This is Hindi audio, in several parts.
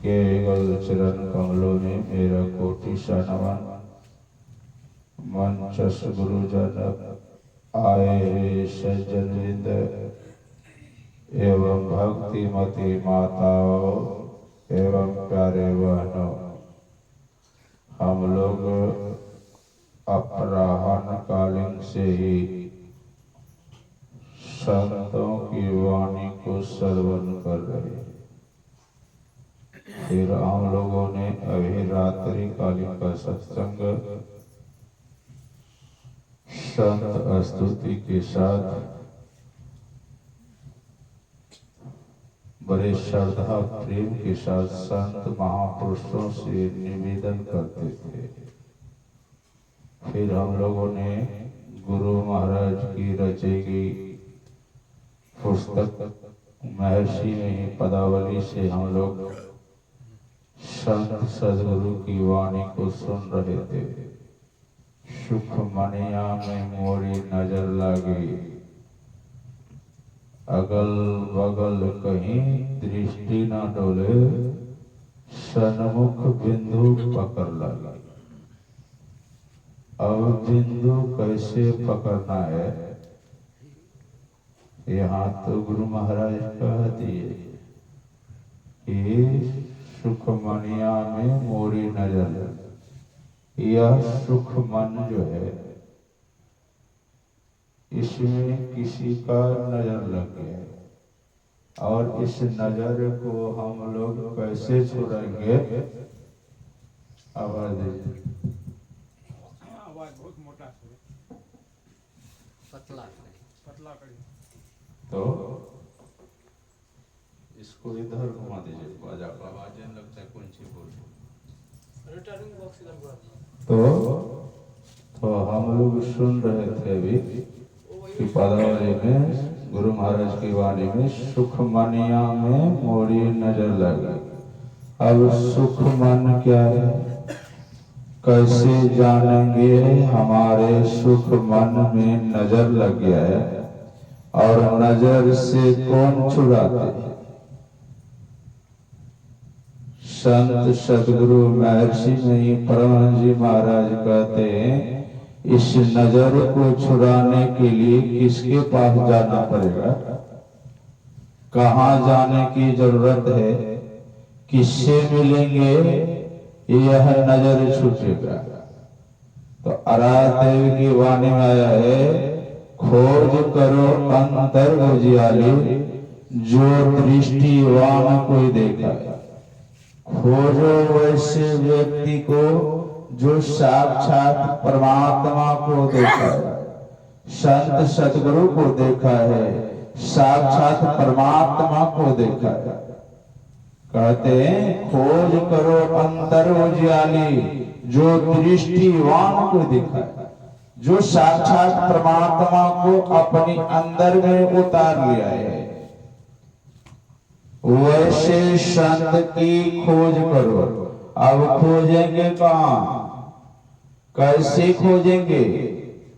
केवल चरण कमलों में मेरा कोटि नमन। मंचस गुरुजन आए सज्जन वृंद एवं भक्तिमती माताओं एवं प्यारे बहनों, हम लोग अपराह्न कालीन से ही संतों की वाणी को श्रवण कर रहे हैं। फिर हम लोगों ने अभी रात्रि कालीन का सत्संग संत स्तुति के साथ बड़े श्रद्धा प्रेम के साथ संत महापुरुषों से निवेदन करते थे। फिर हम लोगों ने गुरु महाराज की रची गई पुस्तक महर्षि में पदावली से हम लोग संत सदगुरु की वाणी को सुन रहे थे। सुख मनिया में मोरी नजर लगी, अगल बगल कहीं दृष्टि न डोले, सन्मुख बिंदु पकड़ लगी। अब बिंदु कैसे पकड़ना है, यहाँ तो गुरु महाराज कह दिए कि सुख मनिया में मोरी नजर। यह सुख मन जो है, इसमें किसी का नजर लग गया और इस नजर को हम लोग कैसे छुड़ाएंगे? आवाज दीजिए। आवाज बहुत मोटा है, पतला करी। तो इसको इधर घुमा दीजिए, बाजा आवाज लगता है कौन सी बोल। तो हम लोग सुन रहे थे अभी कि पदावली में गुरु महाराज की वाणी में सुख मनिया में मोरी नजर लगी। अब सुख मन क्या है, कैसे जानेंगे? हमारे सुख मन में नजर लग गया है और नजर से कौन छुड़ाते हैं? संत सदगुरु महर्षि में परमानंद जी महाराज कहते हैं, इस नजर को छुड़ाने के लिए किसके पास जाना पड़ेगा? कहाँ जाने की जरूरत है? किससे मिलेंगे? यह नजर छूटेगा। तो आराधदेव की वाणी में आया है, खोज करो अंतर उजियाली, जो दृष्टिवान कोई देखा है। खोजो वैसे व्यक्ति को जो साक्षात परमात्मा को देखा है, संत सदगुरु को देखा है, साक्षात परमात्मा को देखा है। कहते हैं खोज करो अंतर उजियाली, जो दृष्टिवान को देखा है, जो साक्षात परमात्मा को अपने अंदर में उतार लिया है, वैसे संत की खोज करो। अब खोजेंगे कहाँ, कैसे खोजेंगे?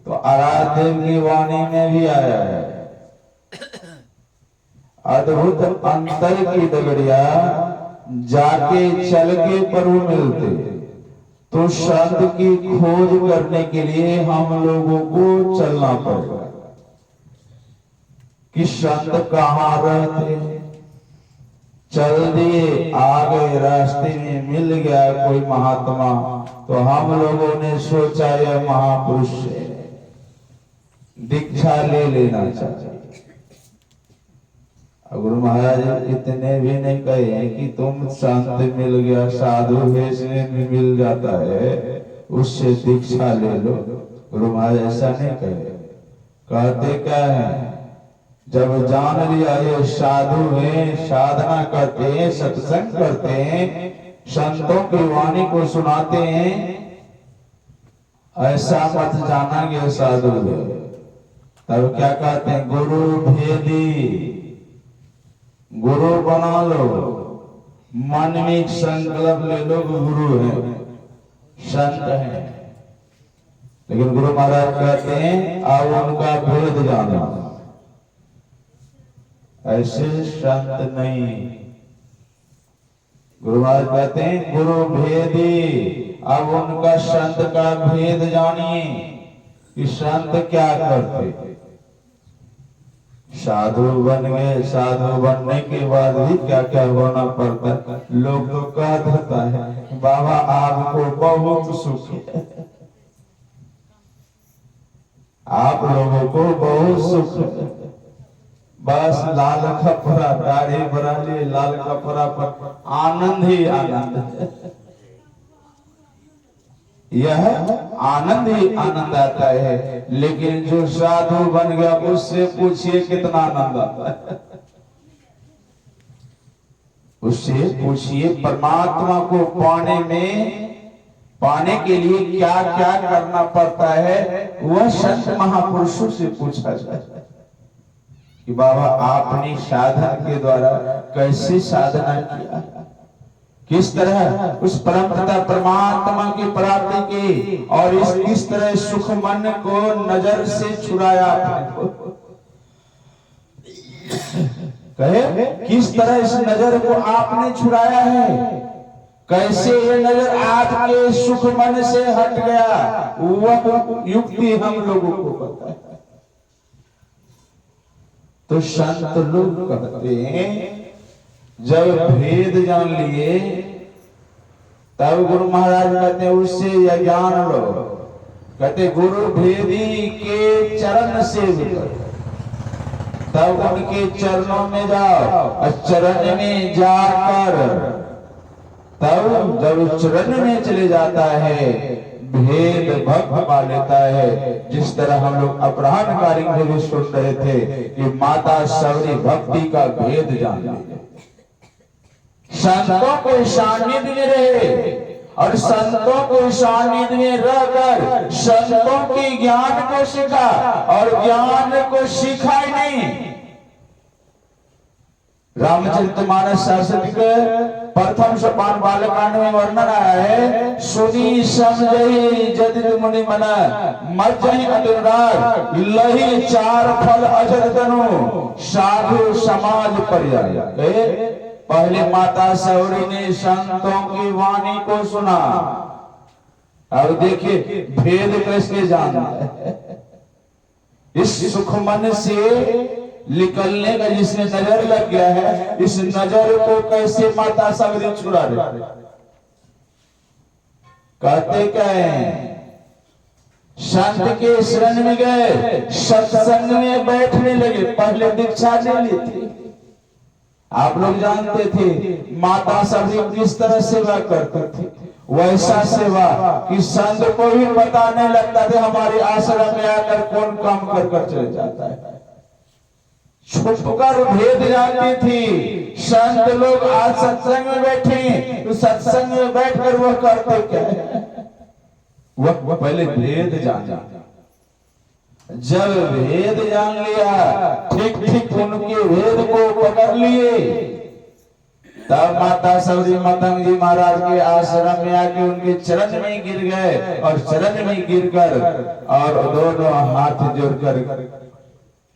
तो आराधदेव की वाणी में भी आया है, अद्भुत अंतर की डगरिया जाके चल के प्रभु मिलते। तो संत की खोज करने के लिए हम लोगों को चलना पड़ेगा कि संत कहाँ रहते। चल दिए, आ गए, रास्ते में मिल गया कोई महात्मा, तो हम लोगों ने सोचा यह महापुरुष से दीक्षा ले लेना चाहिए। गुरु महाराज इतने भी नहीं कहे कि तुम संत मिल गया, साधु भेष में मिल जाता है, उससे दीक्षा ले लो। गुरु महाराज ऐसा नहीं कहे। कहते क्या है, जब जान लिया ये साधु हैं, साधना करते हैं, सत्संग करते हैं, संतों की वाणी को सुनाते हैं, ऐसा मत जाना ये साधु है। तब क्या कहते हैं, गुरु भेदी, गुरु बना लो, मन में संकल्प ले लो गुरु है, संत है। लेकिन गुरु महाराज कहते हैं अब उनका भेद जाना, ऐसे संत नहीं। गुरु महाराज कहते हैं गुरु भेदी। अब उनका संत का भेद जानिए कि संत क्या करते। साधु बन गए, साधु बनने के बाद भी क्या क्या होना पड़ता है। लोग तो कह देता है बाबा आपको बहुत सुख है, आप लोगों को बहुत सुख है, बस लाल कपड़ा दाढ़ी बना लिए, लाल कपड़ा पर आनंद ही आनंद है। यह आनंद ही आनंद आता है। लेकिन जो साधु बन गया उससे पूछिए कितना आनंद आता है। उससे पूछिए परमात्मा को पाने के लिए क्या क्या करना पड़ता है। वह संत महापुरुषों से पूछा जाए कि बाबा आपने साधन के द्वारा कैसे साधना किया, किस तरह उस परम पिता परमात्मा की प्राप्ति की, और किस तरह सुख मन को नजर से छुड़ाया आपने। कहे किस तरह इस नजर को आपने छुड़ाया है, कैसे ये नजर आपके सुख मन से हट गया, वह युक्ति हम लोगों को पता है। तो संत लोग कहते हैं जब भेद जान लिए तब गुरु महाराज कहते हैं उससे यह ज्ञान लो। कहते गुरु भेदी के चरण से तब उनके चरणों में जाओ, और चरण में जाकर तब जब चरण में चले जाता है भेद भक्त पा लेता है। जिस तरह हम लोग अपराध कार्य में भी सुन रहे थे कि माता सबरी भक्ति का भेद जान ली, संतों के सानिध्य में रहे और संतों के सानिध्य में रहकर संतों के ज्ञान को सीखा, और ज्ञान को सीखा ही नहीं। रामचरितमानस शास्त्र के प्रथम सोपान बालकांड में वर्णन आया है, सुनी समझई जदित मुनि मन मज्जहि अनुराग लही चार फल अजर तनु साधु समाज पर्याय। पहले माता सौरी ने संतों की वाणी को सुना, अब देखिए भेद कैसे जाना है। इस सुख मन से निकलने का जिसने नजर लग गया है, इस नजर को कैसे माता सौरी छुड़ा रहे। कहते क्या है, संत के शरण में गए, सत्संग में बैठने लगे। पहले दीक्षा ले ली थी, आप लोग जानते थे माता सभी किस तरह सेवा करते थे। वैसा सेवा कि संत को भी पता नहीं लगता था हमारे आश्रम में आकर कौन काम कर कर चले जाता है। छुपकर भेद जानती थी। संत लोग आज सत्संग में बैठे तो सत्संग में बैठकर वह करते क्या है, वह पहले भेद जान। जब भेद जान लिया, ठीक ठीक उनके भेद को पकड़ लिए, तब माता सौरी मतंग जी महाराज के आश्रम में आके उनके चरण में गिर गए, और चरण में गिरकर और दोनों हाथ जोड़कर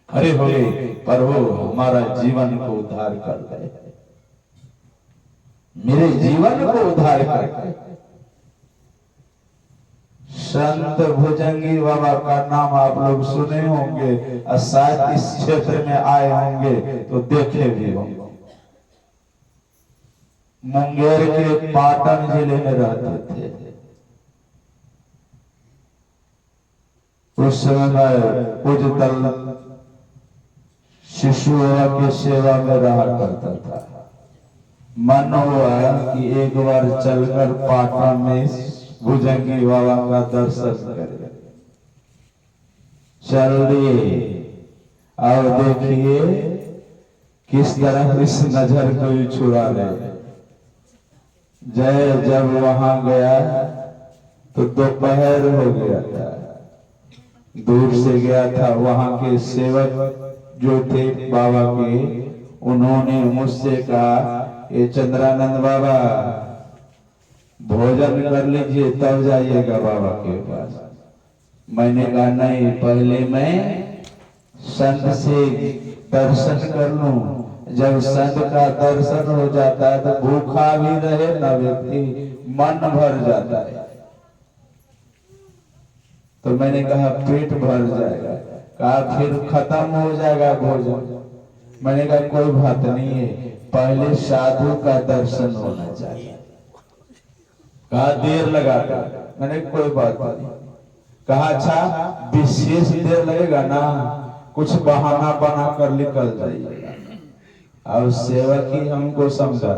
खड़े हो गए, प्रभु हमारा जीवन को उद्धार कर दे, मेरे जीवन को उद्धार कर दे। संत भुजंगी बाबा का नाम आप लोग सुने होंगे, और शायद इस क्षेत्र में आए होंगे तो देखे भी होंगे। मुंगेर के पाटन जिले में रहते थे। उस समय पूजतल शिशु की सेवा में रहा करता था। मन हुआ कि एक बार चलकर पाटन में भुजंगी बाबा का दर्शन करें। चल दिए, और देखिए किस तरह इस नजर को भी छुड़ा ले। जय जब वहां गया तो दोपहर हो गया था, दूर से गया था। वहां के सेवक जो थे बाबा के, उन्होंने मुझसे कहा ये चंद्रानंद बाबा भोजन कर लीजिए तब जाइएगा बाबा के पास। मैंने कहा नहीं, पहले मैं संत से दर्शन कर लूं, जब संत का दर्शन हो जाता है तो भूखा भी रहे ना व्यक्ति मन भर जाता है। तो मैंने कहा पेट भर जाएगा, कहा फिर खत्म हो जाएगा भोजन। मैंने कहा कोई बात नहीं है, पहले साधु का दर्शन होना चाहिए। कहा देर लगाता, मैंने कोई बात नहीं। कहा अच्छा विशेष देर लगेगा ना, कुछ बहाना बना कर निकल जाइएगा। और सेवक ही हमको समझा।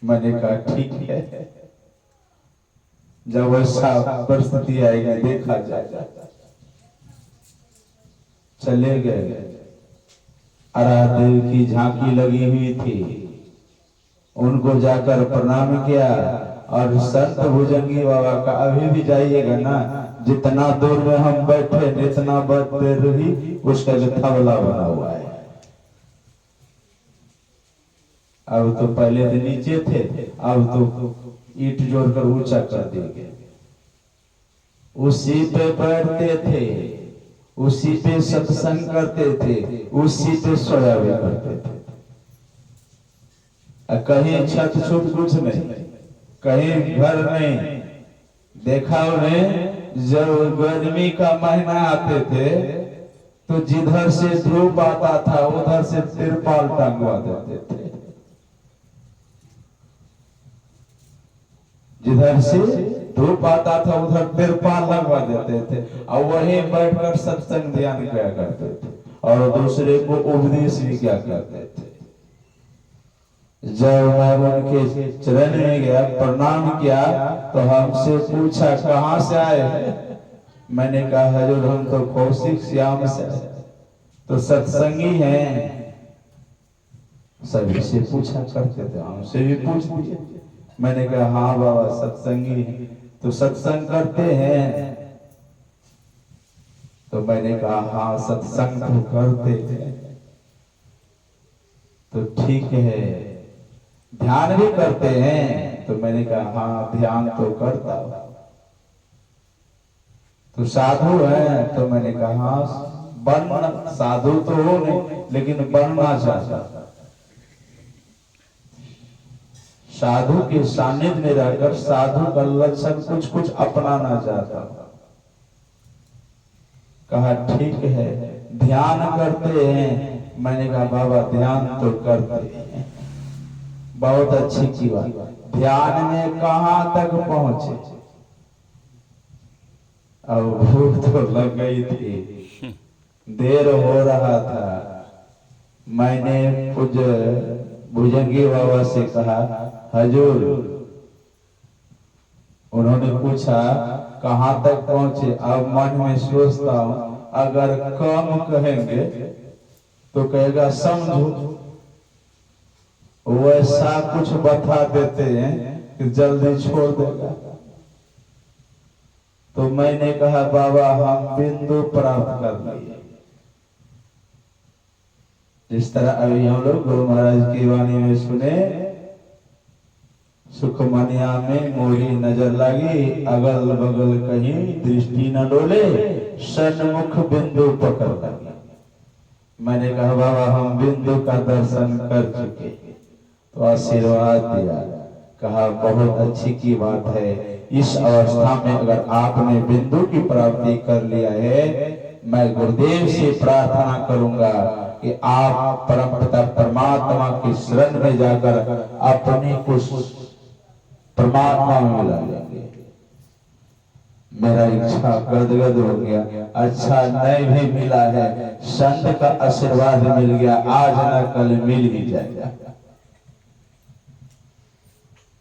मैंने कहा ठीक है, जब वैसा परिस्थिति आएगी देखा जाएगा। चले गए। आराधेव की झांकी लगी हुई थी, उनको जाकर प्रणाम किया। और संत भुजंगी बाबा का अभी भी जाइएगा ना, जितना दूर में हम बैठे इतना देर ही उसका थबला बना हुआ है। अब तो पहले तो नीचे थे, अब तो ईंट जोड़कर ऊंचा कर दिए। उसी पे बैठते थे, उसी पे सत्संग करते थे, उसी पे सोया भी करते थे। कहीं छत छूट कुछ नहीं, कहीं घर नहीं। देखा उन्हें जब गर्मी का महीना आते थे तो जिधर से धूप आता था उधर से तिरपाल टांगवा देते थे। जिधर से धूप आता था उधर तिरपाल लगवा देते थे और वहीं बैठकर सत्संग ध्यान किया करते थे और दूसरे को उपदेश भी किया करते थे। जब मैं उनके चरण में गया, प्रणाम किया तो हमसे पूछा कहां से आए। मैंने कहा हजूर हम तो कौशिक श्याम से। तो सत्संगी हैं, सभी से पूछा करते थे, हमसे भी पूछ दिए। मैंने कहा हाँ बाबा सत्संगी हैं। तो सत्संग करते हैं। तो मैंने कहा हाँ सत्संग तो करते हैं। तो ठीक है, ध्यान भी करते हैं। तो मैंने कहा हाँ ध्यान तो करता हूं। तो साधु है। तो मैंने कहा हाँ बनना साधु तो हो नहीं, लेकिन बनना चाहता। साधु के सानिध्य में रहकर साधु का लक्षण कुछ कुछ अपनाना चाहता। कहा ठीक है, ध्यान करते हैं। मैंने कहा बाबा ध्यान तो करते हैं, बहुत अच्छी की बात। ध्यान में कहां तक पहुंचे। अब भूख तो लग गई थी, देर हो रहा था। मैंने पूज्य भुजंगी बाबा से कहा हजूर, उन्होंने पूछा कहां तक पहुंचे। अब मन में सोचता हूं अगर कम कहेंगे तो कहेगा समझो, वैसा कुछ बता देते हैं कि जल्दी छोड़ देगा। तो मैंने कहा बाबा हम बिंदु प्राप्त कर लिए। जिस तरह अभी हम लोग गुरु महाराज की वाणी में सुने, सुखमनिया में मोरी नजर लगी, अगल बगल कहीं दृष्टि न डोले, सन्मुख बिंदु पकड़ लगी। मैंने कहा बाबा हम बिंदु का दर्शन कर चुके। तो आशीर्वाद दिया, कहा बहुत अच्छी की बात है। इस अवस्था में अगर आपने बिंदु की प्राप्ति कर लिया है, मैं गुरुदेव से प्रार्थना करूंगा कि आप परमपिता परमात्मा की शरण में जाकर अपने को परमात्मा में मिला लेंगे। मेरा इच्छा गदगद हो गया। अच्छा नहीं भी मिला है, संत का आशीर्वाद मिल गया, आज न कल मिल ही जाएगा।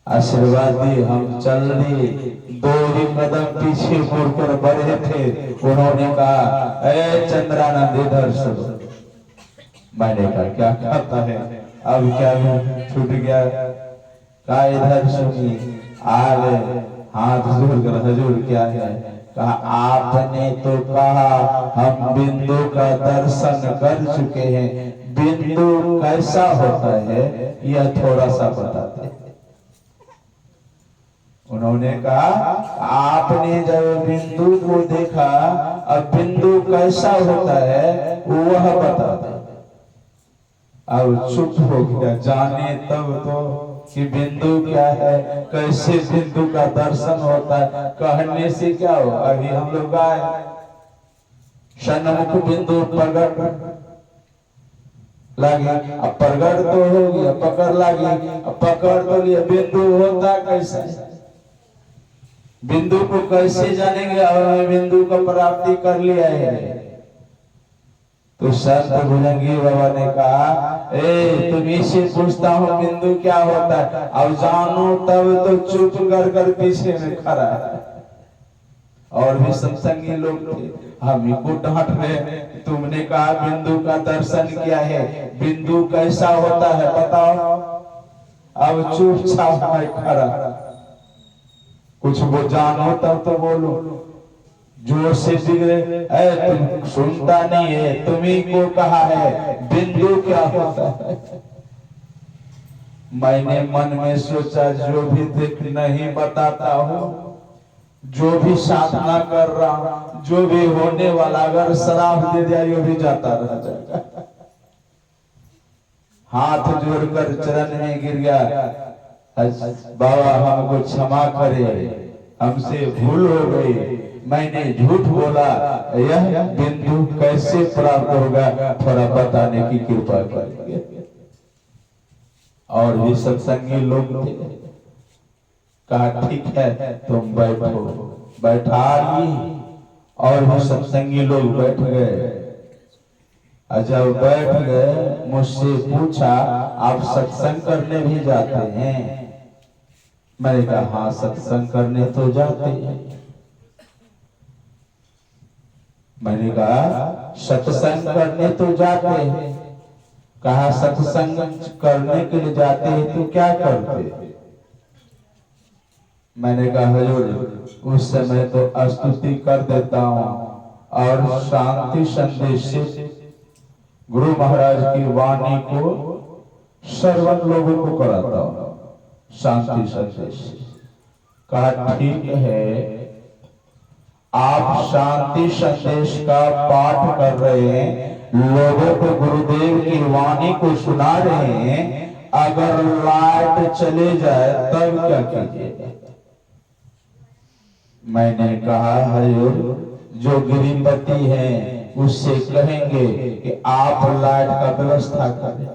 आशीर्वाद दी, हम चल दिए। 2 ही कदम पीछे मुड़कर बढ़े थे। उन्होंने कहा ए चंद्रानंद इधर सुनो। मैंने कहा क्या कहता है, अब क्या छूट गया। कहा इधर सुनिए। आ गए, हाथ जोड़कर हजूर क्या है। कहा आपने तो कहा हम बिंदु का दर्शन कर चुके हैं, बिंदु कैसा होता है यह थोड़ा सा बताते हैं। उन्होंने कहा आपने जब बिंदु को देखा, अब बिंदु कैसा होता है वह बता दे। अब चुप हो गया। जाने तब तो कि बिंदु क्या है, कैसे बिंदु का दर्शन होता है। कहने से क्या हो, अभी हम लोग आए सन्मुख बिंदु प्रगट लगी, अब प्रगट तो हो गया, पकड़ लगी, अब पकड़ तो लिया, बिंदु होता कैसे, बिंदु को कैसे जानेंगे। अब बिंदु का प्राप्ति कर लिया है। तो संत भुजंगी बाबा ने कहा, ए तुम्ही से पूछता हूँ बिंदु क्या होता है, अब जानो तब तो चुप कर कर पीछे में खड़ा है। और भी सत्संगी लोग थे, हम ही को डांट रहे, तुमने कहा बिंदु का दर्शन क्या है, बिंदु कैसा होता है बताओ। अब चुपचाप मैं खड़ा, कुछ वो जानो तब तो बोलो। जोर से बिगड़े, तुम सुनता नहीं है, तुम्ही को कहा है बिंदु क्या होता है। मैंने मन में सोचा जो भी देख नहीं बताता हूँ, जो भी साधना कर रहा हूं, जो भी होने वाला, अगर श्राप दे दिया यो भी जाता रह जाएगा। हाथ जोड़कर चरण में गिर गया, बाबा हमको क्षमा करे, हमसे भूल हो गई, मैंने झूठ बोला, यह बिंदु कैसे प्राप्त होगा थोड़ा बताने की कृपा करिए। और भी सत्संगी लोग थे, कहा ठीक है तुम बैठो, बैठा ली। और भी सत्संगी लोग बैठ गए। जब बैठ गए मुझसे पूछा, आप सत्संग करने भी जाते हैं? मैंने कहा हाँ सत्संग करने तो जाते हैं। मैंने कहा सत्संग करने तो जाते हैं। कहा सत्संग करने के लिए जाते हैं तो क्या करते? मैंने कहा हजूर उस समय तो स्तुति कर देता हूँ और शांति संदेश से गुरु महाराज की वाणी को सर्वन लोगों को कराता हूँ, शांति संदेश। कहा ठीक है, आप शांति संदेश का पाठ कर रहे हैं, लोगों को गुरुदेव की वाणी को सुना रहे हैं, अगर लाइट चले जाए तब क्या कीजिएगा? मैंने कहा हजूर जो गिरिपति हैं उससे कहेंगे कि आप लाइट का व्यवस्था करें।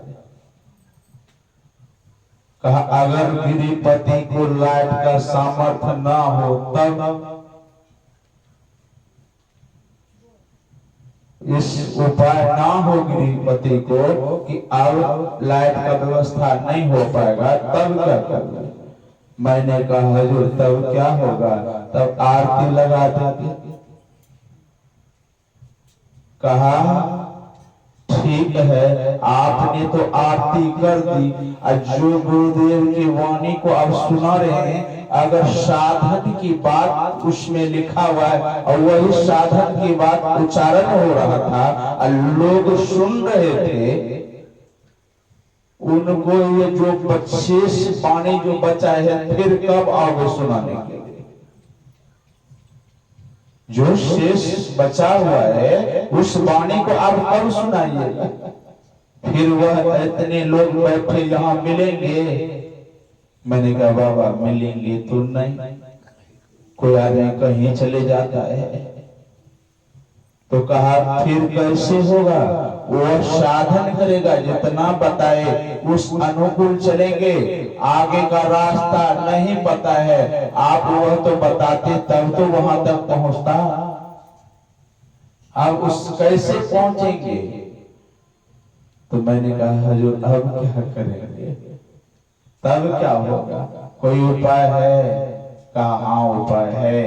कहा अगर गिरिपति को लाइट का सामर्थ्य ना हो तब इस उपाय ना हो गिरिपति को कि अब लाइट का व्यवस्था नहीं हो पाएगा तब क्या करें? मैंने कहा हजूर तब क्या होगा? तब आरती लगा देंगे। कहा ठीक है, आपने तो आरती कर दी, जो गुरुदेव की वाणी को आप सुना रहे हैं, अगर साधन की बात उसमें लिखा हुआ है और वही साधन की बात उच्चारण हो रहा था और लोग सुन रहे थे, उनको ये जो शेष पानी जो बचा है फिर कब आओगे सुनाने के लिए? जो शेष बचा हुआ है उस वाणी को आप कब सुनाइएगा? फिर वह इतने लोग बैठे यहाँ मिलेंगे? मैंने कहा बाबा मिलेंगे तो नहीं, कोई आदमी कहीं चले जाता है तो कहा फिर कैसे होगा? वो साधन करेगा, जितना बताए उस अनुकूल चलेंगे, आगे का रास्ता नहीं पता है, आप वह तो बताते तब तो वहां तक पहुंचता, अब उस कैसे पहुंचेंगे? तो मैंने कहा हजूर अब क्या करेंगे, तब क्या होगा, कोई उपाय है? कहा हाँ उपाय है,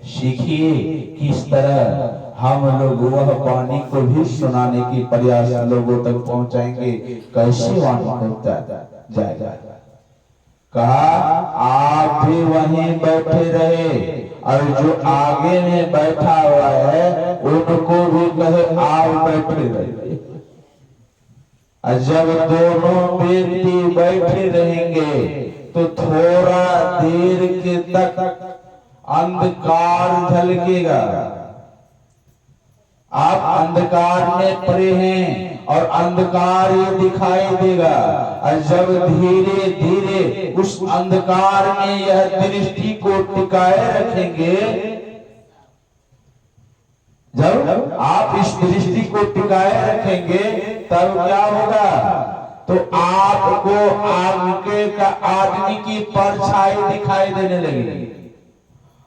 सीखिए किस तरह हम लोग वह वाणी को भी सुनाने की प्रयास लोगों तक पहुंचाएंगे, कैसे वाणी पहुंचा जाएगा। कहा आप भी वहीं बैठे रहे और जो आगे में बैठा हुआ है उनको भी कहे आप बैठे रहे। जब दोनों व्यक्ति बैठे रहेंगे तो थोड़ा देर के तक अंधकार झलकेगा आप अंधकार में पड़े हैं और अंधकार ये दिखाई देगा, और जब धीरे धीरे उस अंधकार में यह दृष्टि को टिकाए रखेंगे, जब आप इस दृष्टि को टिकाए रखेंगे तब क्या होगा, तो आपको आगे का आदमी की परछाई दिखाई देने लगेगी,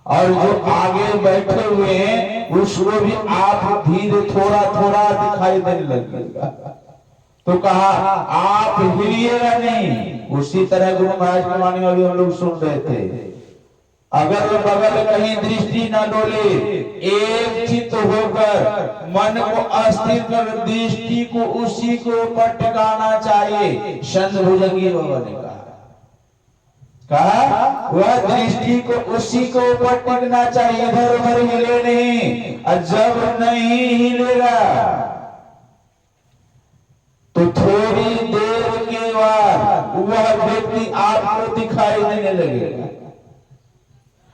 और जो आगे बैठे हुए हैं उसको भी आप धीरे थोड़ा थोड़ा दिखाई देने लगेगा। तो कहा आप हिलिएगा नहीं। उसी तरह गुरु महाराज की वाणी अभी हम लोग सुन रहे थे, अगर बगल कहीं दृष्टि न डोले, एक चित्त होकर मन को अस्थिर कर दृष्टि को उसी के ऊपर टिकाना चाहिए। संत भुजंगी बाबा ने कहा वह दृष्टि को उसी के ऊपर टिकना चाहिए, इधर उधर हिले नहीं। और जब नहीं हिलेगा तो थोड़ी देर के बाद वह व्यक्ति आपको दिखाई देने लगेगा,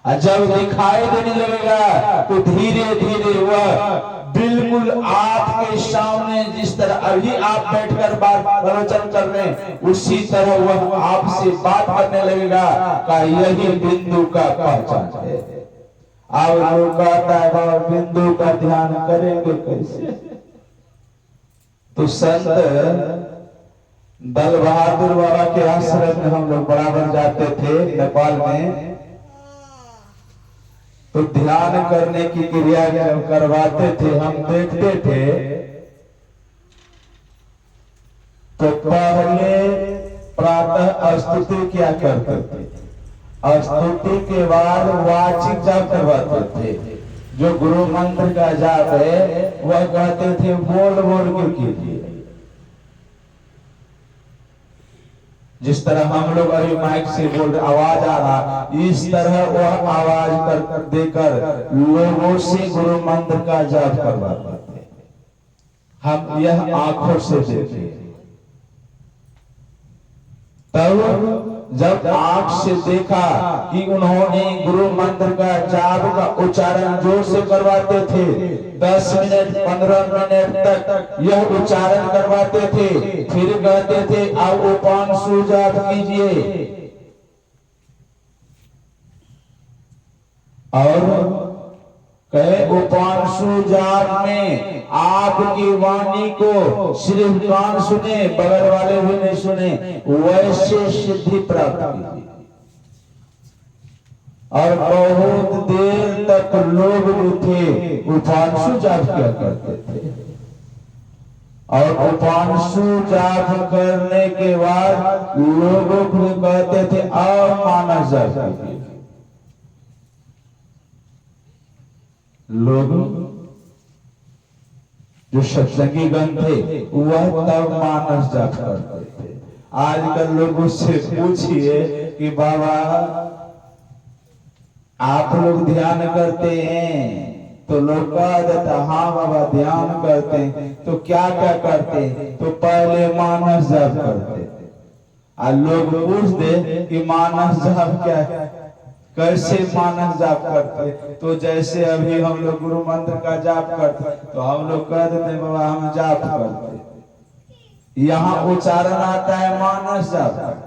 और जब दिखाई देने लगेगा तो धीरे धीरे वह बिल्कुल आपके सामने, जिस तरह अभी आप बैठकर बात प्रवचन कर रहे हैं, उसी तरह वह आपसे बात करने लगेगा का यही बिंदु का पहचान है। अब लोग कहता है बाबा बिंदु का ध्यान करेंगे कैसे? तो संत दल बहादुर बाबा के आश्रम में हम लोग बराबर जाते थे नेपाल में, तो ध्यान करने की क्रिया करवाते थे, हम देखते थे। तो पहले प्रातः स्तुति क्या करते थे, स्तुति के बाद वाचिक जाप करवाते थे। जो गुरु मंत्र का जाप है वह कहते थे बोल बोल के कीजिए, जिस तरह हम लोग अभी माइक से बोल रहे आवाज आ रहा, इस तरह वह आवाज कर देकर लोगों से गुरु मंत्र का जाप करवाते थे। हम यह आंखों से देखे, तब जब आंख से देखा कि उन्होंने गुरु मंत्र का जाप का उच्चारण जोर से करवाते थे, 10 मिनट 15 मिनट तक यह उच्चारण करवाते थे, फिर कहते थे अब उपांशु जाप कीजिए, और कहे उपांशु जाप में आपकी वाणी को सिर्फ कान सुने, बगल वाले भी नहीं सुने, वैसे सिद्धि प्राप्त कीजिए। और बहुत देर तक लोग जो थे उपांशु जाप किया करते थे, और उपांशु जाप करने के बाद लोगों को कहते थे अब मानस जाप कीजिए। लोग जो सत्संगी गण थे वह तब मानस जाप करते थे। आजकल लोगों से पूछिए कि बाबा आप लोग ध्यान करते हैं, तो लोग कह देता हाँ बाबा ध्यान करते हैं। तो क्या क्या करते हैं? तो पहले मानस जाप करते थे। और लोग पूछ दे कि मानस जाप क्या है, कैसे मानस जाप करते? तो जैसे अभी हम लोग गुरु मंत्र का जाप करते तो हम लोग कह देते बाबा हम जाप करते, यहाँ उच्चारण आता है मानस जाप।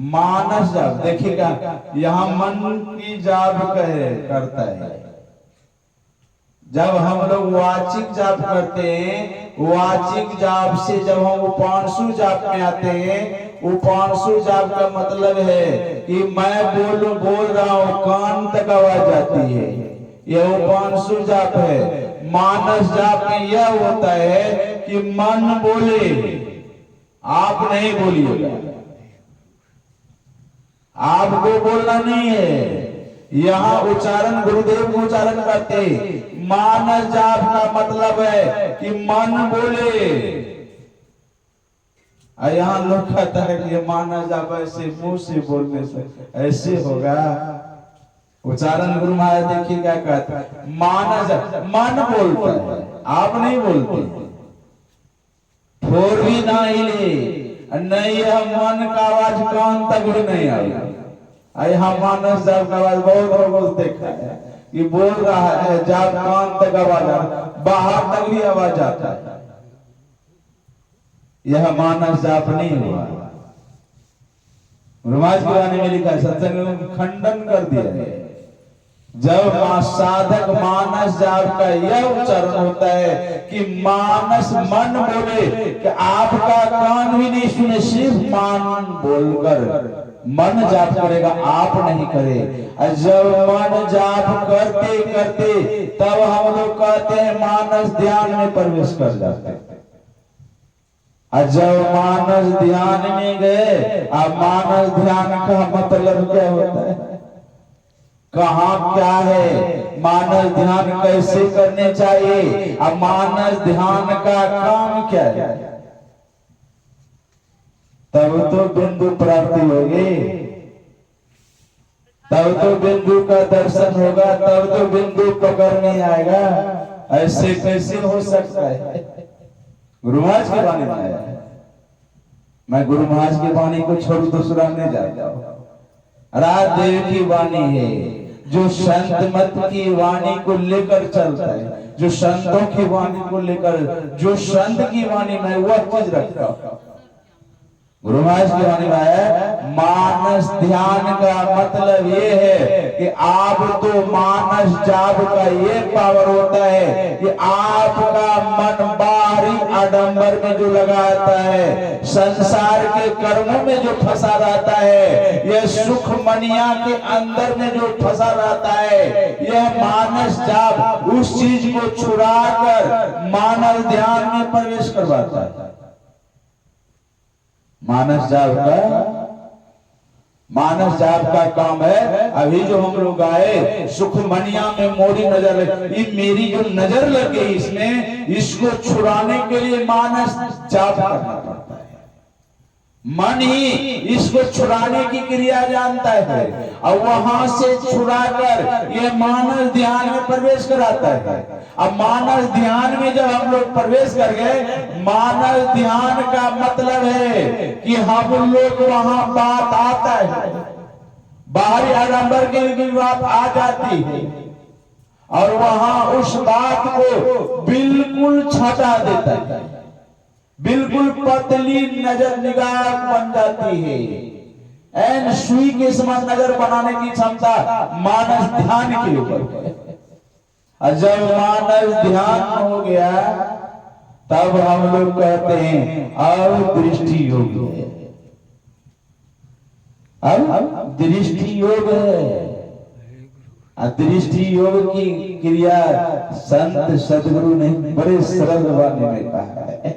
मानस जाप देखिएगा, यहाँ मन की जाप करता है। जब हम लोग वाचिक जाप करते हैं, वाचिक जाप से जब हम उपांशु जाप में आते हैं, उपांशु जाप का मतलब है कि मैं बोल रहा हूँ, कान तक आवाज जाती है, यह उपांशु जाप है। मानस जाप में यह होता है कि मन बोले, आप नहीं बोलिएगा, आपको बोलना नहीं है। यहाँ उच्चारण गुरुदेव को उच्चारण करते। मानस जाप का मतलब है कि मन बोले। यहाँ लोग कहता है कि मानस जाप ऐसे मुंह से बोलने से ऐसे होगा। उच्चारण गुरु महाराज देखिए क्या कहता है, मानस मन बोलता है, आप नहीं बोलते। ठोर भी ना हिले, नहीं यह मन का आवाज कान तक भी नहीं आएगा। यहाँ मानस जाप का आवाज बहुत देखा है, ये बोल रहा है जब कान तक आवाज आ बाहर तक भी आवाज आता है, यह मानस जाप नहीं हुआ। गुरुमहाराज की वाणी में लिखा है, सत्संग में खंडन कर दिया है। जब साधक मानस जाप का यह उच्चारण होता है कि मानस मन बोले कि आपका कान भी नहीं सुने, सिर्फ मान बोलकर मन जाप करेगा, आप नहीं करे। जब मन जाप करते करते तब हम लोग कहते हैं मानस ध्यान में प्रवेश कर जाते हैं। जब मानस ध्यान में गए, अब मानस ध्यान का मतलब क्या होता है, कहाँ क्या है, मानस ध्यान कैसे करने चाहिए, अब मानस ध्यान का काम क्या है, तब तो बिंदु प्राप्ति होगी, तब तो बिंदु का दर्शन होगा, तब तो बिंदु पकड़ में आएगा। ऐसे कैसे हो सकता है? गुरु महाराज की वाणी में आया है। मैं गुरु महाराज की वाणी को छोड़ दूसरा नहीं जाता हूं। रात देव की वाणी है जो संत मत की वाणी को लेकर चलता है, जो संतों की वाणी को लेकर, जो संत की वाणी में वह चीज रखता हूं। गुरु महाराज की वाणी में है मानस ध्यान का मतलब ये है कि आप तो मानस जाप का ये पावर होता है कि आपका मन बाहरी आडंबर में जो लगाता है, संसार के कर्मों में जो फंसा रहता है, यह सुख मनिया के अंदर में जो फंसा रहता है, यह मानस जाप उस चीज को छुड़ाकर मानस ध्यान में प्रवेश करवाता है। मानस जाप का काम है। अभी जो हम लोग आए सुखमनिया में मोरी नजर, ये मेरी जो नजर लग गई इसमें, इसको छुड़ाने के लिए मानस जाप करना पड़ता है। मन ही इसको छुड़ाने की क्रिया जानता है और वहां से छुड़ाकर ये मानस ध्यान में प्रवेश कराता है। अब मानस ध्यान में जब हम लोग प्रवेश कर गए, मानस ध्यान का मतलब है कि हम लोग वहां बात आता है, बाहरी आडंबर की भी बात आ जाती है और वहां उस बात को बिल्कुल छटा देता है, बिल्कुल पतली नजर निगाह बन जाती है। एन सुई के समान नजर बनाने की क्षमता मानस ध्यान के ऊपर है। और जब मानस ध्यान हो गया तब हम लोग कहते हैं अब दृष्टि योग है, अब दृष्टि योग है। दृष्टि योग की क्रिया संत सदगुरु ने बड़े सरल वाणी में कहा है।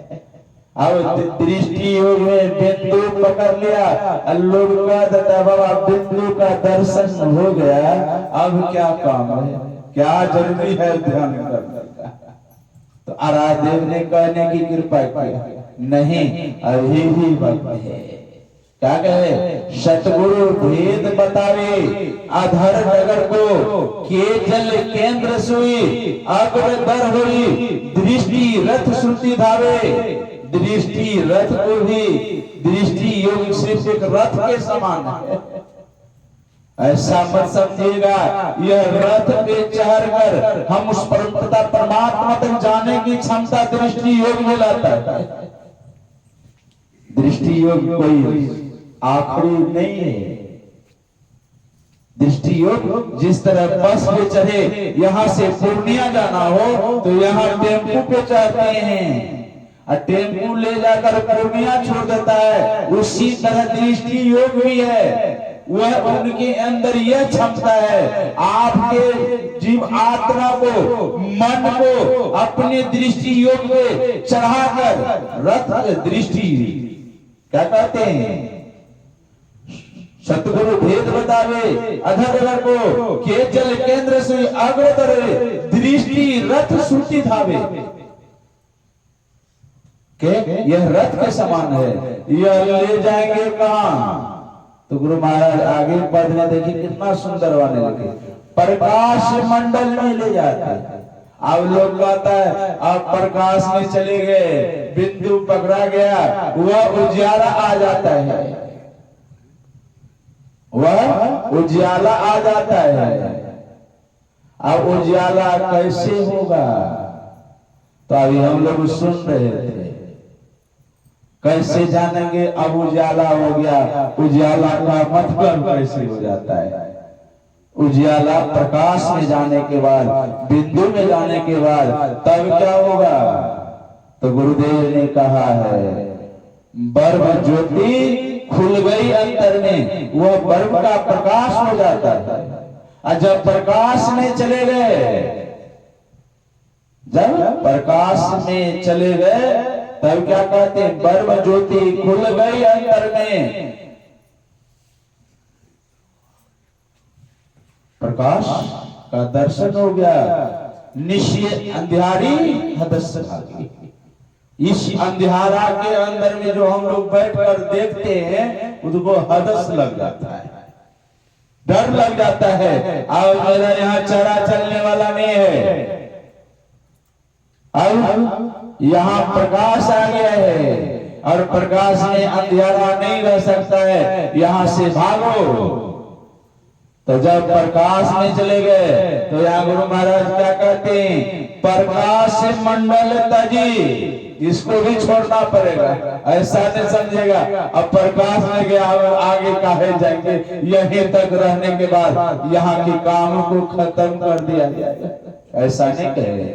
अब दृष्टि योग में बिंदु पकड़ लिया, लोग का देता बाबा बिंदु का दर्शन हो गया, अब क्या काम है, क्या जरूरी है ध्यान करने का? तो आरादेव ने कहने की कृपा की, नहीं अभी भी वक्त है। क्या कहे? सतगुरु भेद बतावे अधर नगर को, के जल केंद्र सुई अग्रदर हुई, दृष्टि रथ श्रुति धावे। दृष्टि रथ को भी, दृष्टि योग सिर्फ एक रथ के समान है, ऐसा मत समझिएगा। यह रथ पे चढ़ कर हम उस परमात्मा तक जाने की क्षमता दृष्टि योग में लाता है। दृष्टि योग कोई आखिरी नहीं है। दृष्टि योग जिस तरह बस पे चढ़े, यहाँ से पूर्णिया जाना हो तो यहाँ टेम्पू पे चढ़ते हैं, टेम्पू ले जाकर पूर्णिया छोड़ देता है। उसी तरह दृष्टि योग भी है, वह उनके अंदर यह क्षमता है आपके जीव आत्मा को, मन को अपने दृष्टि योग पे चढ़ाकर रथ दृष्टि क्या कहते हैं, सतगुरु भेद बतावे अधर को, के जल केंद्र से अग्रतर दृष्टि रथ श्रुति धावे। यह रथ के समान है, यह ले जाएंगे कहां? तो गुरु महाराज आगे बढ़ने देखिए कितना सुंदर वाने लगे, प्रकाश मंडल में ले जाते हैं। अब लोग कहता है अब प्रकाश में चले गए, बिंदु पकड़ा गया, वह उजियारा आ जाता है, वह उजियाला आ जाता है। अब उजाला कैसे होगा? तो अभी हम लोग सुन रहे थे, कैसे जानेंगे अब उजाला हो गया? उजाला का मतलब कैसे हो जाता है? उजाला प्रकाश में जाने के बाद, बिंदु में जाने के बाद तब क्या होगा? तो गुरुदेव ने कहा है, बर्ब ज्योति खुल गई अंतर में, वह बर्ब का प्रकाश हो जाता है। और जब प्रकाश में चले गए, जब प्रकाश में चले गए तब क्या कहते हैं? बर्ब ज्योति खुल गई अंतर में, प्रकाश का दर्शन हो गया, निश्चय अंधियारी हदस भागी। इस अंधियारा के अंदर में जो हम लोग बैठकर देखते हैं उसको हदस लग जाता है, डर लग जाता है। अब मेरा यहाँ चरा चलने वाला नहीं है, अब यहाँ प्रकाश आ गया है और प्रकाश में अंधियारा नहीं रह सकता है, यहाँ से भागो। तो जब प्रकाश में चले गए तो यहाँ गुरु महाराज क्या कहते हैं? प्रकाश मंडल तजी, इसको भी छोड़ना पड़ेगा, ऐसा नहीं समझेगा अब प्रकाश में गया आगे काहे जाएंगे, यहीं तक रहने के बाद यहाँ के काम को खत्म कर दिया जाएगा, ऐसा नहीं कहे।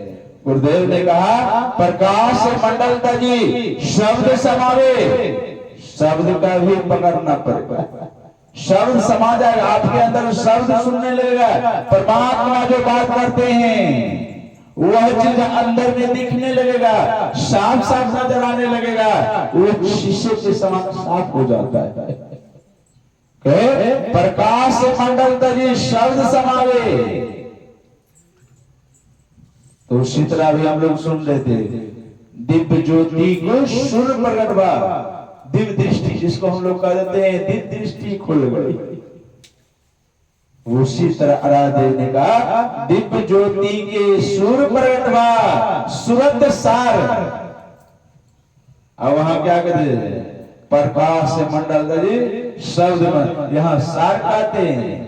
गुरुदेव ने कहा प्रकाश मंडल तजी, शब्द समावे, शब्द का भी पकड़ना पड़ेगा, शब्द समा जाएगा आपके अंदर, शब्द सुनने लगेगा। परमात्मा जो बात करते हैं वह चीज अंदर में दिखने लगेगा, साफ साफ नजर आने लगेगा, वो शीशे के समान साफ हो जाता है। प्रकाश मंडल तजी शब्द समावे। तो उसी तरह भी हम लोग सुन रहे थे, दिव्य ज्योति को सुर प्रगटवा, दिव्य दृष्टि जिसको हम लोग कहते हैं, दिव्य दृष्टि खुल गई। उसी तरह आराध्य ने कहा दिव्य ज्योति के सुर प्रगटवा, सुरत सार। अब वहां क्या कहते हैं? प्रकाश मंडल तजी शब्द में, यहाँ सार कहते हैं,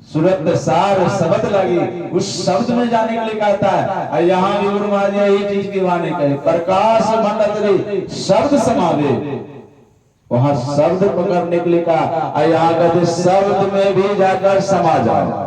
सुरत सार शब्द लगी, उस शब्द में जाने के लिए कहता है। और यहाँ भी गुरु महाराज यही चीज की वाणी कहे, प्रकाश मंडल शब्द समावे, वहां शब्द पकड़ने के लिए कहा। और यहाँ कहते शब्द में भी जाकर समा जाओ।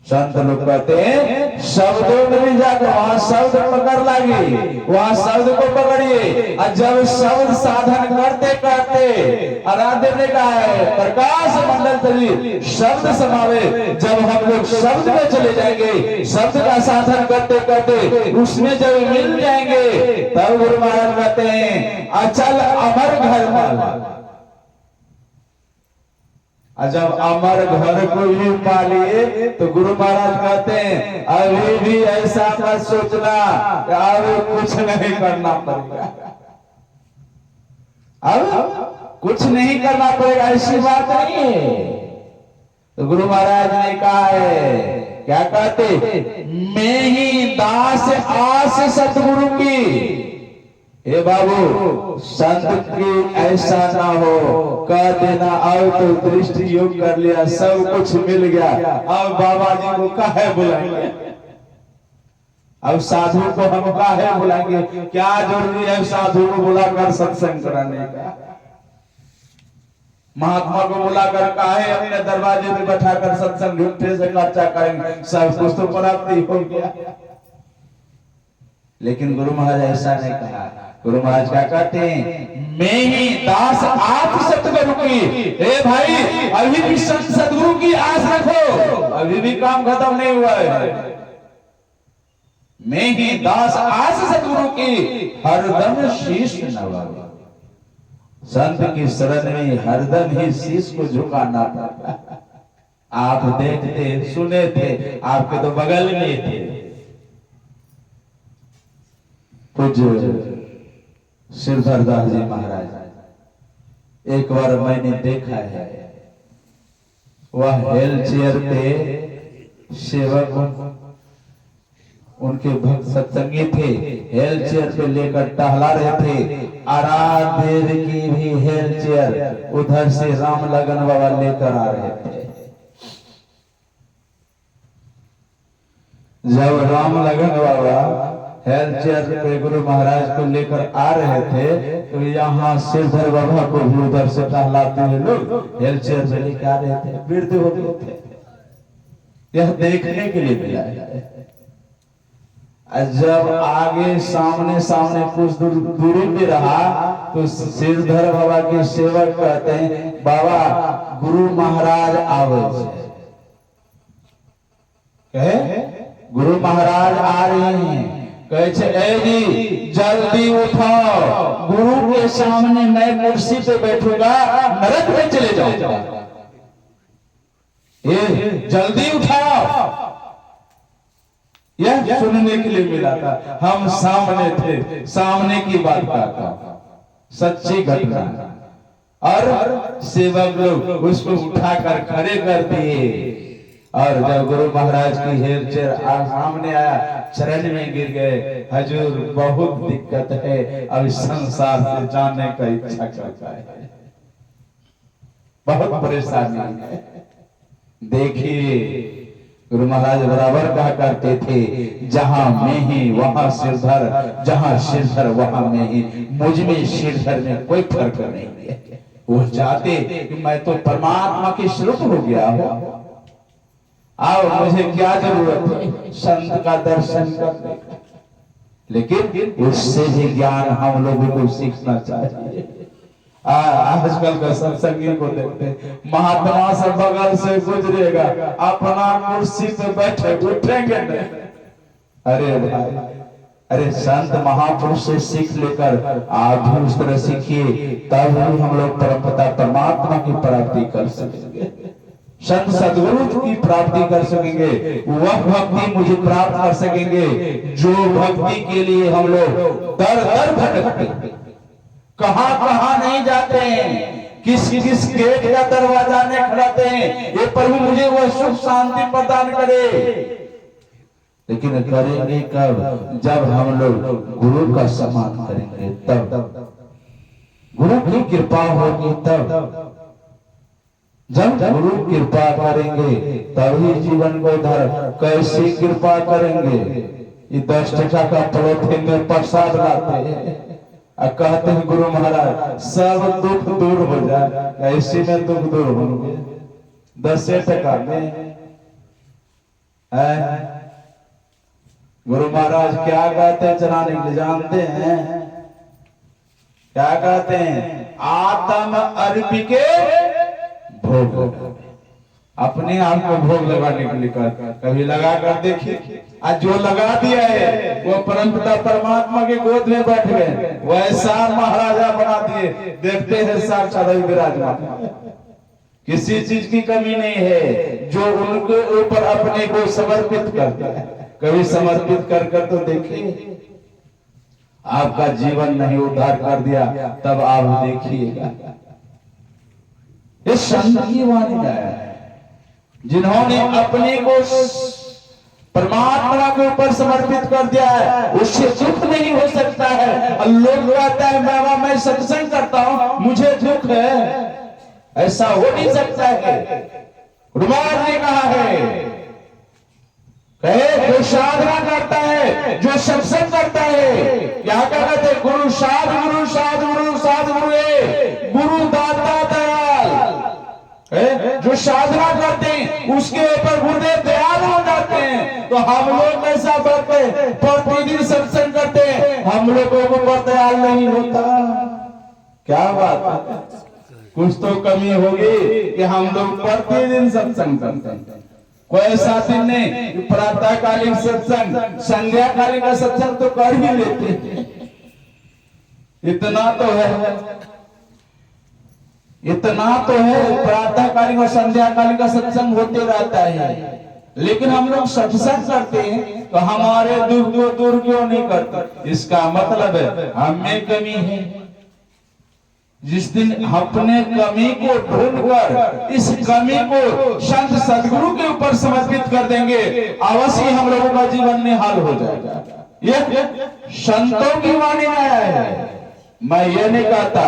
संत लोग कहते हैं शब्दों में भी जाकर वहां शब्द पकड़ लागी, वहां शब्द को पकड़िए। और जब शब्द साधन करते करते आराध्य ने कहा है प्रकाश मंडल तजी शब्द समावे, जब हम लोग शब्द में चले जाएंगे, शब्द का साधन करते करते उसमें जब मिल जाएंगे, तब गुरु महाराज कहते हैं अचल अमर घर में। जब अमर घर को भी पा लिए तो गुरु महाराज कहते हैं अभी भी ऐसा मत सोचना अब कुछ नहीं करना पड़ेगा, अब कुछ नहीं करना पड़ेगा, ऐसी बात नहीं है। तो गुरु महाराज ने कहा है, क्या कहते? मैं ही दास आस सतगुरु की। हे बाबू संत की ऐसा ना हो, कह देना अब तो दृष्टि योग कर लिया, सब कुछ मिल गया, अब बाबा जी को काहे बुलाएंगे, अब साधु को हम काहे बुलाएंगे, क्या जरूरी है साधु को बुलाकर सत्संग कराने का? महात्मा को बुलाकर काहे अपने दरवाजे पे बैठाकर सत्संग झूठे से खर्चा करेंगे, सब कुछ तो प्राप्ति हो गया। लेकिन गुरु महाराज ऐसा नहीं कहा। गुरु महाराज क्या कहते हैं? मैं ही दास आप सतगुरु की। ए भाई अभी भी संत सतगुरु की आस रखो, अभी भी काम खत्म नहीं हुआ है। मैं ही दास आस सतगुरु की, हरदम शीश नवावे। संत की शरण में हरदम ही शीश को झुकाना पड़ता। आप देखते सुने थे, आपके तो बगल में थे। पूज्य श्रीधरदास जी महाराज, एक बार मैंने देखा है, वह व्हील चेयर पे सेवक उनके भक्त सत्संगी थे, व्हील चेयर पे लेकर टहला रहे थे। आराध्य की भी व्हील चेयर उधर से राम लगन बाबा लेकर आ रहे थे। जब राम लगन बाबा हेल्थ चेयर पे गुरु महाराज को लेकर आ रहे थे तो यहाँ श्रीधर बाबा को भी उधर से टहलाते हुए लोग हेल्थ चेयर पे लेकर आ रहे थे, वृद्ध हो गए थे। यह देखने के लिए मिला है। जब आगे सामने सामने कुछ दूरी पे रहा तो श्रीधर बाबा के सेवक कहते हैं बाबा गुरु महाराज आवे कहे गुरु महाराज आ रहे हैं, कहे ए जी जल्दी उठाओ, गुरु के सामने मैं कुर्सी पे बैठूंगा, नरक में चले जाऊंगा, ये जल्दी उठाओ। यह सुनने के लिए मिला था। हम सामने थे, सामने की बात करता, सच्ची घटना, और सेवक लोग उसको उठाकर खड़े कर दिए। और जब गुरु महाराज की हेर चेर सामने आया, चरण में गिर गए, हजूर बहुत दिक्कत है, अब इस संसार से जाने का इच्छा करता है, बहुत परेशानी है। देखिए गुरु महाराज बराबर कहा करते थे जहां मैं ही वहां सिरधर, जहां सिरधर वहां मैं ही, मुझ में सिरधर में कोई फर्क नहीं है। वो चाहते कि मैं तो परमात्मा के स्वरूप हो गया हूं, आओ मुझे क्या जरूरत है संत का दर्शन करने का, लेकिन उससे भी ज्ञान हम लोगों को सीखना चाहिए। आजकल का सत्संगी को देखते, महात्मा से बगल से गुजरेगा, अपना कुर्सी पे बैठे, उठेंगे नहीं। अरे भाई, अरे संत महापुरुष से सीख लेकर आप भी उस तरह सीखिए, तब भी हम लोग परमपिता परमात्मा की प्राप्ति कर सकेंगे, संत सद्गुरु की प्राप्ति कर सकेंगे। वह भक्ति मुझे प्राप्त कर सकेंगे जो भक्ति के लिए हम लोग दर दर भटकते, कहां कहां नहीं जाते हैं, किस किस गेट का दरवाजा नहीं खड़ाते हैं। ये प्रभु मुझे वह सुख शांति प्रदान करे, लेकिन करेंगे कब? जब हम लोग गुरु का सम्मान करेंगे, तब गुरु की कृपा होगी, तब जब गुरु कृपा करेंगे तभी जीवन को धर। कैसे कृपा करेंगे? ये 10 टका का पॉलिथीन में प्रसाद लाते हैं, कहते हैं गुरु महाराज सब दुख दूर हो जाए, ऐसे में दुख दूर होंगे 10 टका में है। गुरु महाराज क्या कहते हैं चलाने के लिए जानते हैं? क्या कहते हैं? आत्म अर्पिके भोग, अपने आप को भोग लगाने के लिए कभी लगा कर देखिए। आज जो लगा दिया है वो परमपिता परमात्मा के गोद में बैठ गए, वैसा महाराजा बना दिए, देखते हैं साक्षात विराजमान, किसी चीज की कमी नहीं है। जो उनके ऊपर अपने को समर्पित करता है, कभी समर्पित कर कर तो देखिए, आपका जीवन नहीं उद्धार कर दिया तब आप देखिएगा। ये संत की वाणी है, जिन्होंने अपने को परमात्मा के ऊपर समर्पित कर दिया है, उससे दुख नहीं हो सकता है। लोग कहता है बाबा मैं सत्संग करता हूं मुझे दुख है, ऐसा हो नहीं सकता है। गुरुवार ने कहा है, कहे जो साधना करता है, जो सत्संग करता है, क्या कहते हैं? गुरु साध गुरु साध गुरु साध गुरु गुरु दाता दयाल, जो साधना करते हैं उसके ऊपर गुरुदेव दयाल हो जाते हैं। तो हम लोग ऐसा करते हैं, प्रतिदिन सत्संग करते हैं, हम लोगों को ऊपर दयाल नहीं होता। क्या बात है? कुछ तो कमी होगी कि हम लोग प्रतिदिन सत्संग करते हैं। कोई ऐसा दिन नहीं प्रातःकालीन सत्संग, संध्याकालीन का सत्संग तो कर ही लेते हैं, इतना तो है, इतना तो है। प्रातःकालीन और संध्याकालीन का सत्संग होते रहता है, लेकिन हम लोग सत्संग करते हैं तो हमारे दुख दूर क्यों नहीं करते? इसका मतलब है हमें कमी है। जिस दिन अपने कमी को ढूंढकर इस कमी को संत सदगुरु के ऊपर समर्पित कर देंगे, अवश्य हम लोगों का जीवन निहाल हो जाएगा। यह संतों की वाणी है, मैं ये नहीं कहता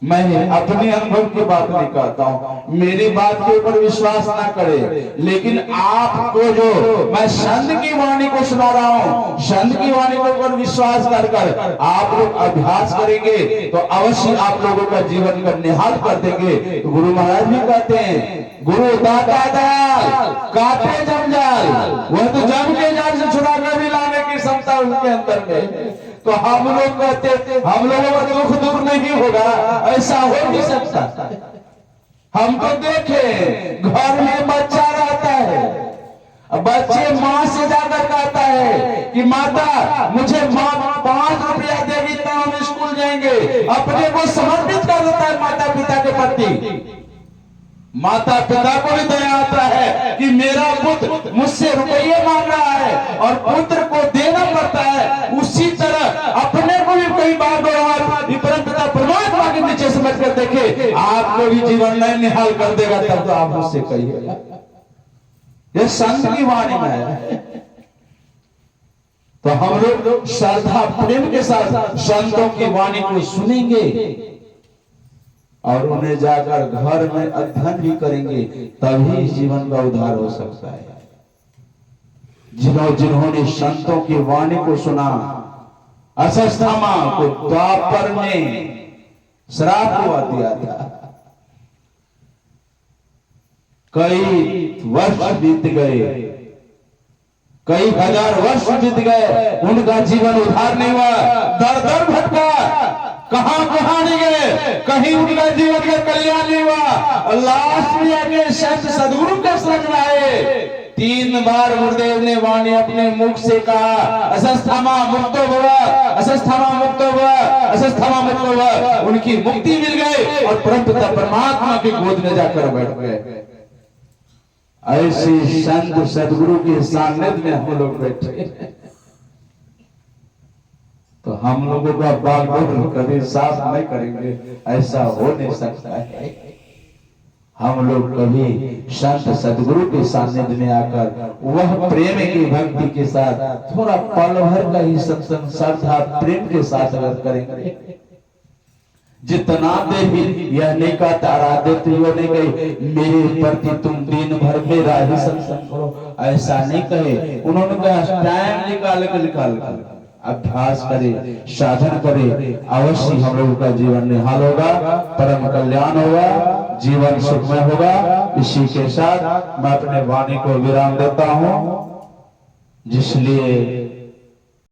मैं अपने अनुभव की बात नहीं कहता हूं, मेरी बात के ऊपर विश्वास ना करे, लेकिन आपको जो मैं संत की वाणी को सुना रहा हूं, संत की वाणी के ऊपर विश्वास कर आप लोग अभ्यास करेंगे तो अवश्य आप लोगों का जीवन का निहाल कर देंगे। तो गुरु महाराज भी कहते हैं, गुरु दाता दयाल काटे जंजाल, वह तो जम के जाल से छुड़ा कर भी लाने की क्षमता उनके अंदर में। तो हम लोग कहते हम लोगों का दुख दूर नहीं होगा, ऐसा हो नहीं सकता। हम तो देखे घर में बच्चा रहता है, बच्चे माँ से जाकर कहता है कि माता मुझे माँ 5 रुपया देगी तो हम स्कूल जाएंगे, अपने को समर्पित कर देता है माता पिता के प्रति। माता पिता को भी दया आता है कि मेरा पुत्र मुझसे रुपये मांग रहा है और पुत्र को देना पड़ता है, उसी तरह अपने को भी कई बार परम पिता परमात्मा के नीचे समझ कर देखे, आपको भी जीवन में निहाल कर देगा। तब तो आप मुझसे कहिएगा, यह संत की वाणी में है। तो हम लोग श्रद्धा प्रेम के साथ संतों की वाणी को सुनेंगे और उन्हें जाकर घर में अध्ययन भी करेंगे, तभी जीवन का उद्धार हो सकता है। जिन्होंने संतों की वाणी को सुना, अश्वत्थामा को द्वापर में श्राप हुआ दिया था, कई वर्ष बीत गए, कई हजार वर्ष बीत गए, उनका जीवन उद्धार नहीं हुआ, दर दर भटका, कहां नहीं गए, कहीं उनका जीवन का कल्याण नहीं हुआ। लास्ट में आके संत सदगुरु के शरण आए, 3 बार गुरुदेव ने वाणी अपने मुख से कहा, अश्वत्थामा मुक्तो भव, अश्वत्थामा मुक्तो भव, अश्वत्थामा मुक्तो भव। उनकी मुक्ति मिल गई और परमपिता परमात्मा की गोद में जाकर बैठ गए। ऐसे संत सदगुरु के सानिध्य में हम लोग बैठे, तो हम लोगों का बागडोर कभी साफ नहीं करेंगे, ऐसा हो नहीं सकता है। हम लोग कभी संत सदगुरु के सानिध्य में आकर वह प्रेम की भक्ति के साथ थोड़ा पल भर का ही सत्संग श्रद्धा प्रेम के साथ अगर करेंगे, जितना दे भी यह नहीं कहता आराध्य तो यो नहीं कही मेरे प्रति तुम दिन भर मेरा ही सत्संग करो, ऐसा नहीं कहे। उन्होंने कहा टाइम निकाल अभ्यास करे, साधन करे, अवश्य हम लोगों का जीवन निहाल होगा, परम कल्याण होगा, जीवन सुखमय होगा। इसी के साथ मैं अपने वाणी को विराम देता हूं, जिसलिए